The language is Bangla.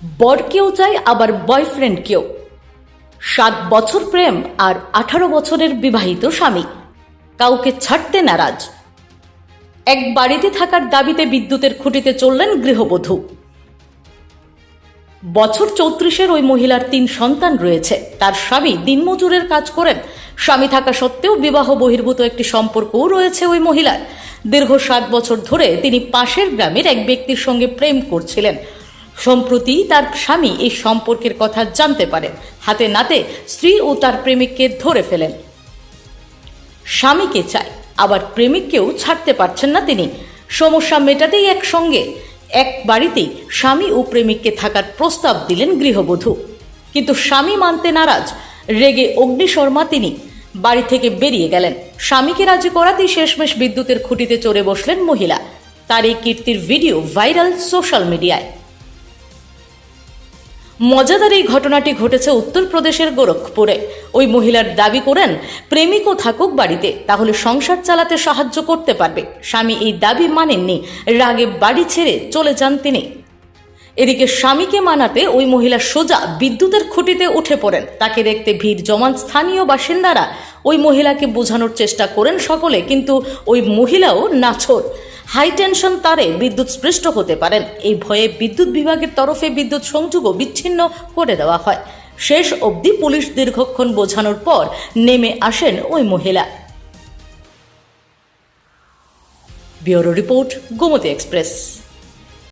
বরকেও চায় আবার বয়ফ্রেন্ডকেও। 7 বছর প্রেম আর 18 বছরের বিবাহিত স্বামী, কাউকে ছাড়তে নারাজ। এক বাড়িতে থাকার দাবিতে বিদ্যুতের খুঁটিতে চললেন গৃহবধূ। বছর 34-এর ওই মহিলার 3 সন্তান রয়েছে। তার স্বামী দিনমজুরের কাজ করেন। স্বামী থাকা সত্ত্বেও বিবাহ বহির্ভূত একটি সম্পর্কও রয়েছে ওই মহিলার। দীর্ঘ 7 বছর ধরে তিনি পাশের গ্রামের এক ব্যক্তির সঙ্গে প্রেম করছিলেন। সম্প্রতি তার স্বামী এই সম্পর্কের কথা জানতে পারেন। হাতে নাতে স্ত্রী ও তার প্রেমিককে ধরে ফেলেন। স্বামীকে চায়, আবার প্রেমিককেও ছাড়তে পারছেন না তিনি। সমস্যা মেটাতেই একসঙ্গে এক বাড়িতেই স্বামী ও প্রেমিককে থাকার প্রস্তাব দিলেন গৃহবধূ। কিন্তু স্বামী মানতে নারাজ। রেগে অগ্নিশর্মা তিনি বাড়ি থেকে বেরিয়ে গেলেন। স্বামীকে রাজি করাতেই শেষমেশ বিদ্যুতের খুঁটিতে চড়ে বসলেন মহিলা। তার এই কীর্তির ভিডিও ভাইরাল সোশ্যাল মিডিয়ায়। মজাদার এই ঘটনাটি ঘটেছে উত্তরপ্রদেশের গোরখপুরে। ওই মহিলার দাবি করেন, প্রেমিকও থাকুক বাড়িতে, তাহলে সংসার চালাতে সাহায্য করতে পারবে। স্বামী এই দাবি মানেননি, রাগে বাড়ি ছেড়ে চলে যান তিনি। এদিকে স্বামীকে মানাতে ওই মহিলা সোজা বিদ্যুতের খুঁটিতে উঠে পড়েন। তাকে দেখতে ভিড় জমান স্থানীয় বাসিন্দারা। ওই মহিলাকে বোঝানোর চেষ্টা করেন সকলে, কিন্তু ওই মহিলাও নাছোড়। হাই টেনশন তারে বিদ্যুৎ স্পৃষ্ট হতে পারেন। এই ভয়ে বিদ্যুৎ বিভাগের তরফে বিদ্যুৎ সংযোগও বিচ্ছিন্ন করে দেওয়া হয়। শেষ অবধি পুলিশ দীর্ঘক্ষণ বোঝানোর পর নেমে আসেন ওই মহিলা। Bureau report, Gomti express.